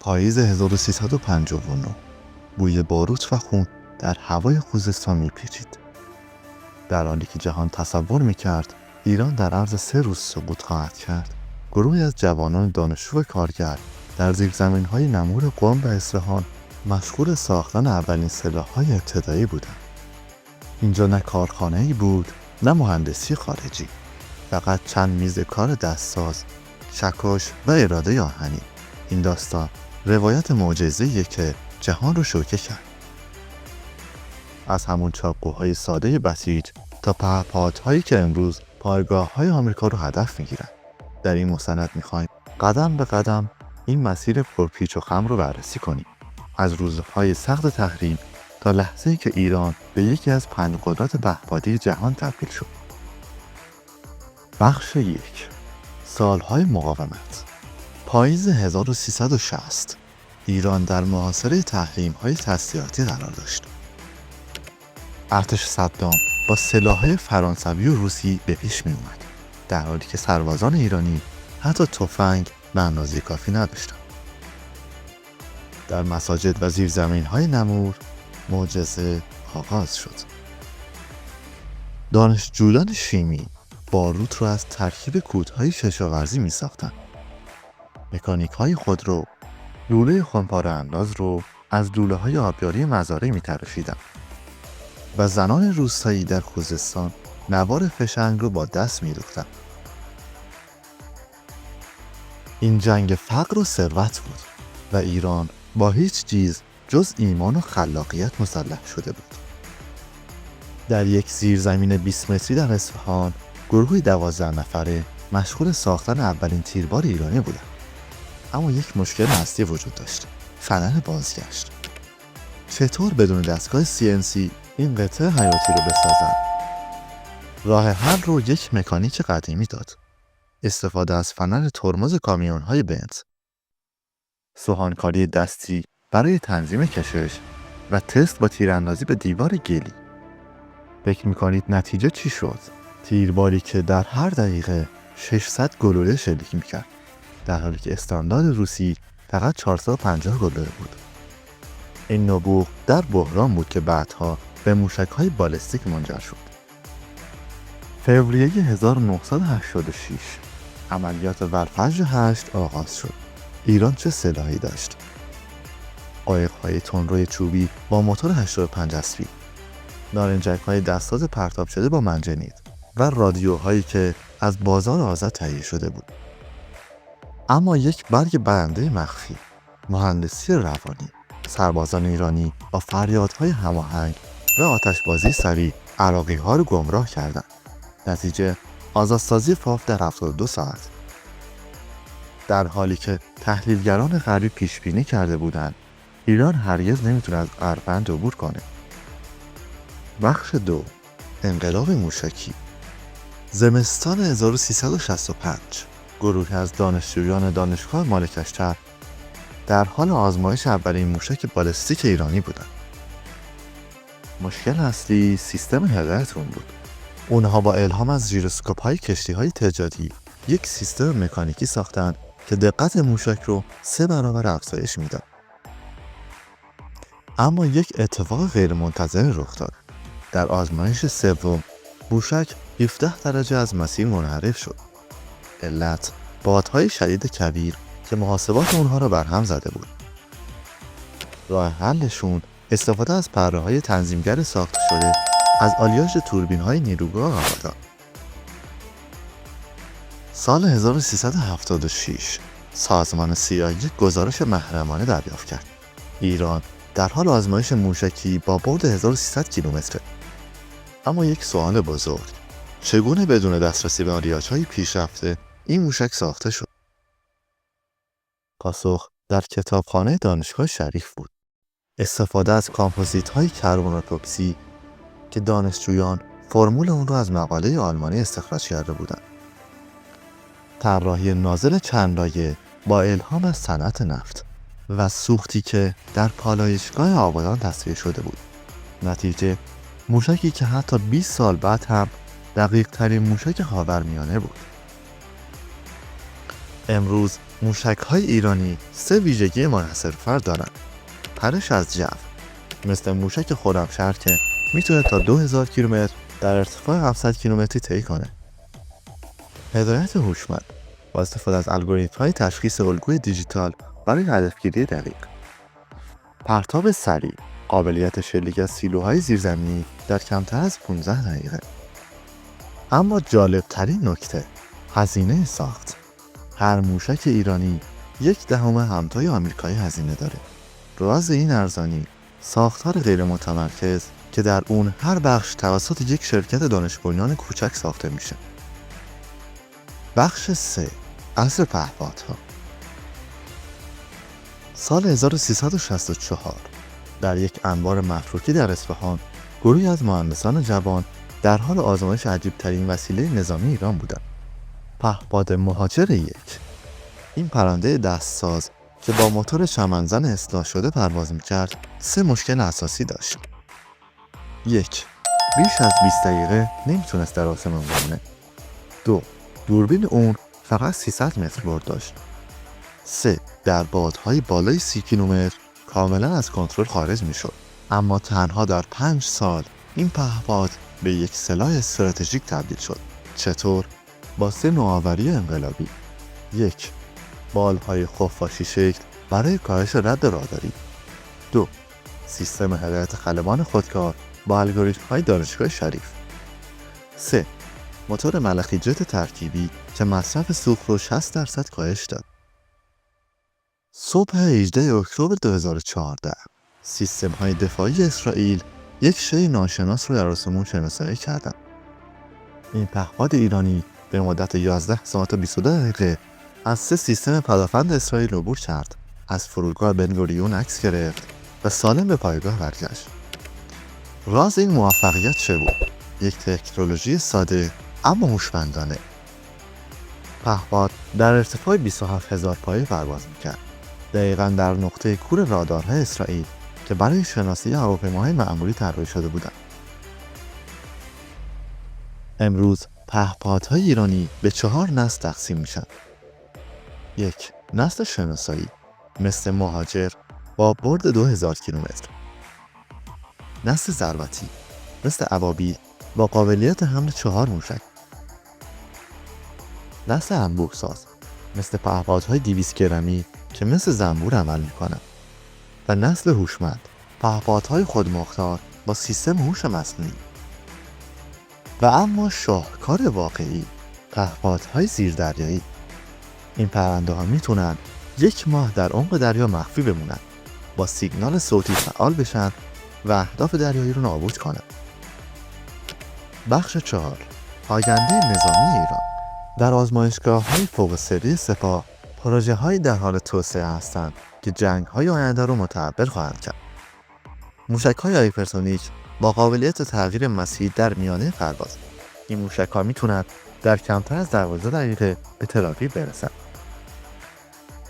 پاییز 1359 بوی باروت و خون در هوای خوزستان میپیچید. در حالی که جهان تصور میکرد ایران در عرض 3 روز سقوط خواهد کرد، گروهی از جوانان دانشجو و کارگر در زیرزمین‌های نمور قم و اصفهان مشغول ساختن اولین سلاح‌های ابتدایی بودند. اینجا نه کارخانه‌ای بود، نه مهندسی خارجی، فقط چند میز کار دستساز، چکش و اراده آهنی. این داستان روایت معجزه‌ایه که جهان رو شوکه کرد. از همون چاقوهای ساده بسیج تا پهپادهایی که امروز پایگاه‌های آمریکا رو هدف میگیرن. در این مستند میخوایم قدم به قدم این مسیر پرپیچ و خم رو بررسی کنیم. از روزهای سخت تحریم تا لحظه‌ای که ایران به یکی از 5 قدرت پهپادی جهان تبدیل شد. بخش 1: سالهای مقاومت. پاییز 1360 ایران در محاصره تحریم‌های تسلیحاتی قرار داشت. ارتش صدام با سلاح‌های فرانسوی و روسی به پیش می اومد، در حالی که سربازان ایرانی حتی تفنگ به اندازه کافی نداشتند. در مساجد و زیرزمین‌های نمور معجزه آغاز شد. دانشجویان شیمی باروت رو از ترکیب کودهای کشاورزی می ساختن. مکانیک‌های خودرو لوله خمپاره انداز رو از لوله‌های آبیاری مزارع می تراشیدن و زنان روستایی در خوزستان نوار فشنگ رو با دست می دوختن. این جنگ فقر و ثروت بود و ایران با هیچ چیز جز ایمان و خلاقیت مسلح شده بود. در یک زیرزمین 20 متری در اصفهان گروهی 12 نفره مشغول ساختن اولین تیربار ایرانی بودند. اما یک مشکل اصلی وجود داشت: فنر بازگشت. چطور بدون دستگاه CNC این قطعه حیاتی رو بسازن؟ راه حل رو یک مکانیک قدیمی داد: استفاده از فنر ترمز کامیون‌های بنز. سوهانکاری دستی برای تنظیم کشش و تست با تیراندازی به دیوار گلی. فکر می‌کنید نتیجه چی شد؟ تیرباری که در هر دقیقه 600 گلوله شلیک می‌کرد، در حالی که استاندارد روسی فقط 450 گلوله بود. این نبوغ در بحران بود که بعدها به موشک‌های بالستیک منجر شد. فوریه 1986 عملیات ورفجر 8 آغاز شد. ایران چه سلاحی داشت؟ قایق‌های تندروی چوبی با موتور 85 اسبی، نارنجک‌های دستساز پرتاب شده با منجنیق و رادیوهایی که از بازار آزاد تهیه شده بود. اما یک برگ برنده مخفی: مهندسی روانی. سربازان ایرانی با فریادهای هماهنگ و آتشبازی سریع عراقی‌ها رو گمراه کردند. نتیجه: آزادسازی فاف در 72 ساعت. در حالی که تحلیلگران غربی پیش بینی کرده بودند ایران هرگز نمیتونه از اروند عبور کنه. بخش 2: انقلاب موشکی. زمستان 1365 گروهی از دانشجویان دانشگاه مالکشتر در حال آزمایش اولین موشک بالستیک ایرانی بودند. مشکل اصلی سیستم هدایت اون بود. اونها با الهام از ژیروسکوپ‌های کشتی‌های تجاری یک سیستم مکانیکی ساختند که دقت موشک رو 3 برابر افزایش میداد. اما یک اتفاق غیرمنتظره رخ داد. در آزمایش سوم موشک 17 درجه از مسیر منحرف شد. علت: بادهای شدید کویر که محاسبات اونها را برهم زده بود. راه حلشون استفاده از پره‌های تنظیمگر ساخته شده از آلیاژ توربین‌های نیروگاه قرار داد. سال 1376 سازمان CIA یک گزارش محرمانه دریافت کرد: ایران در حال آزمایش موشکی با بعد 1300 کیلومتر. اما یک سوال بزرگ: چگونه بدون دسترسی به آلیاژهای پیشرفته این موشک ساخته شد؟ پاسخ در کتابخانه دانشگاه شریف بود. استفاده از کامپوزیت‌های کربن که دانشجویان فرمول اون رو از مقاله آلمانی استخراج کرده بودند. طراحی نازل چند لایه با الهام از صنعت نفت و سوختی که در پالایشگاه آبادان تصویر شده بود. نتیجه: موشکی که حتی 20 سال بعد هم دقیق ترین موشک خاورمیانه بود. امروز موشک‌های ایرانی 3 ویژگی منحصرفرد دارند. پرش از جو، مثل موشک خرمشهر که میتونه تا 2000 کیلومتر در ارتفاع 700 کیلومتری طی کنه. هدایت هوشمند با استفاده از الگوریتم‌های تشخیص الگوی دیجیتال برای هدفگیری دقیق. پرتاب سریع، قابلیت شلیک از سیلوهای زیرزمینی در کمتر از 15 دقیقه. اما جالبترین نکته، هزینه ساخت. هر موشک ایرانی 1/10 همتای آمریکایی هزینه داره. راز این ارزانی، ساختار غیر متمرکز که در اون هر بخش توسط یک شرکت دانش بنیان کوچک ساخته میشه. بخش 3. عصر پهپادها. سال 1364 در یک انبار مفروکی در اصفهان، گروهی از مهندسان جوان در حال آزمایش عجیب‌ترین وسیله نظامی ایران بودند. پهپاد مهاجر 1. این پرنده دستساز که با موتور چمنزن اصلاح شده پرواز می‌کرد، 3 مشکل اساسی داشت. 1. بیش از 20 دقیقه نمیتونست در آسمان بمونه. 2. دوربین اون فقط 300 متر برد داشت. 3. در بادهای بالای 30 کیلومتر کاملا از کنترل خارج میشد. اما تنها در 5 سال این پهپاد به یک سلاح استراتژیک تبدیل شد. چطور؟ با 3 نوآوری انقلابی. 1. بالهای خفاشی شکل برای کاهش رد راداری. 2. سیستم هدایت خلبان خودکار با الگوریتم‌های دانشگاه شریف. 3. موتور ملخی جت ترکیبی که مصرف سوخت رو 60% کاهش داد. صبح 18 اکتبر 2014 سیستم‌های دفاعی اسرائیل یک شی ناشناس رو در آسمون شناسایی کردند. این پهپاد ایرانی به مدت 11 ساعت و 22 دقیقه از 3 سیستم پدافند اسرائیل عبور کرد، از فرودگاه بنگوریون عکس گرفت و سالم به پایگاه برگشت. راز این موفقیت چه بود؟ یک تکنولوژی ساده اما هوشمندانه. پهپاد در ارتفاع 27000 پایه پرواز می‌کرد، دقیقاً در نقطه کور رادارهای اسرائیل که برای شناسی هواپیماهای معمولی طراحی شده بودند. امروز پهپادهای ایرانی به 4 نسل تقسیم میشن. 1. نسل شناسایی مثل مهاجر با برد 2000 کیلومتر. نسل ضربتی مثل ابابیل با قابلیت حمل 4 موشک. نسل انبوه‌ساز مثل پهپادهای 200 گرمی که مثل زنبور عمل میکنن. و نسل هوشمند، پهپادهای خودمختار با سیستم هوش مصنوعی. و اما شاهکار واقعی، پهپادهای زیردریایی. این پرنده ها میتونن 1 ماه در عمق دریا مخفی بمونن، با سیگنال صوتی فعال بشن و اهداف دریایی رو نابود کنن. بخش 4. آینده نظامی ایران. در آزمایشگاه‌های فوق سری سپاه، پروژه‌هایی در حال توسعه هستند که جنگ‌های آینده رو متحول خواهند کرد. موشک‌های هایپرسونیک با قابلیت تغییر مسیر در میانه پرواز. این موشک‌ها میتونند در کمتر از 12 دقیقه به تل‌آویو برسند.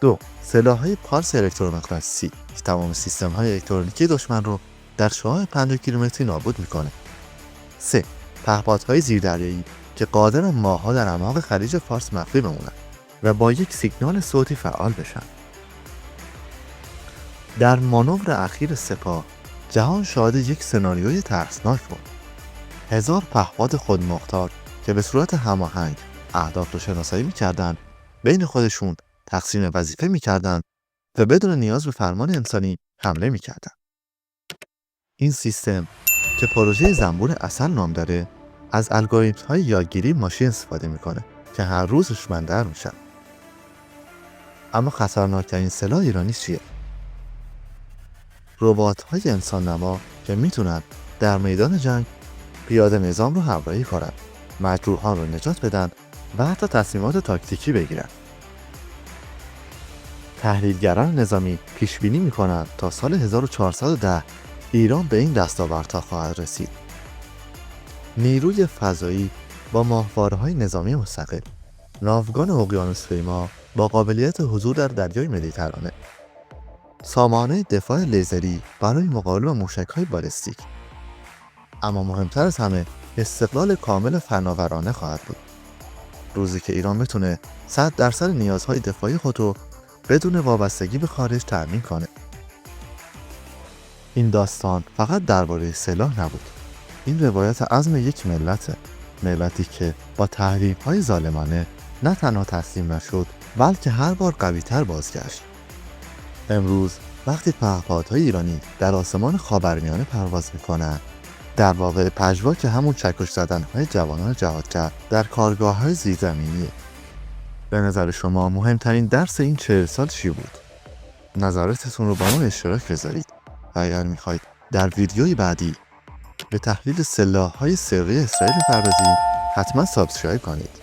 2. سلاح‌های پالس الکترومغناطیسی که تمام سیستم‌های الکترونیکی دشمن رو در شعاع 50 کیلومتری نابود می‌کنه. 3. پهپادهای زیردریایی که قادرن ماه‌ها در اعماق خلیج فارس مخفی بمونن و با یک سیگنال صوتی فعال بشن. در مانور اخیر سپاه، جهان شاهد یک سناریوی ترسناک بود. 1000 پهپاد خودمختار که به صورت هماهنگ اهداف رو شناسایی می‌کردند، بین خودشون تقسیم وظیفه می‌کردند و بدون نیاز به فرمان انسانی حمله می‌کردند. این سیستم که پروژه زنبور عسل نام داره، از الگوریتم‌های یادگیری ماشین استفاده می‌کنه که هر روز هوشمندتر میشن. اما خطرناکترین سلاح ایرانی چیه؟ ربات‌های انسان نما که میتونن در میدان جنگ پیاده نظام رو همراهی کنن، مجروحان رو نجات بدن و حتی تصمیمات تاکتیکی بگیرن. تحلیلگران نظامی پیش بینی میکنن تا سال 1410 ایران به این دستاوردها خواهد رسید. نیروی فضایی با ماهواره‌های نظامی مستقل، ناوگان اقیانوس‌پیما با قابلیت حضور در دریای مدیترانه، سامانه دفاع لیزری برای مقابله با موشک‌های بالستیک. اما مهمتر از همه، استقلال کامل فناورانه خواهد بود. روزی که ایران بتونه 100% نیازهای دفاعی خودو بدون وابستگی به خارج تأمین کنه. این داستان فقط درباره سلاح نبود. این روایت عزم یک ملته، ملتی که با تحریم‌های ظالمانه نه تنها تسلیم نشد بلکه هر بار قوی‌تر بازگشت. امروز وقتی پهپادهای ایرانی در آسمان خاورمیانه پرواز میکنن، در واقع پژواک همون چکش زدن‌های جوانان جهادگر در کارگاه‌های زیرزمینیه. به نظر شما مهمترین درس این 40 سال چی بود؟ نظراتتون رو با ما اشتراک بذارید. و اگر میخواید در ویدیوی بعدی به تحلیل سلاح‌های سری اسرائیل بپردازیم، حتما سابسکرایب کنید.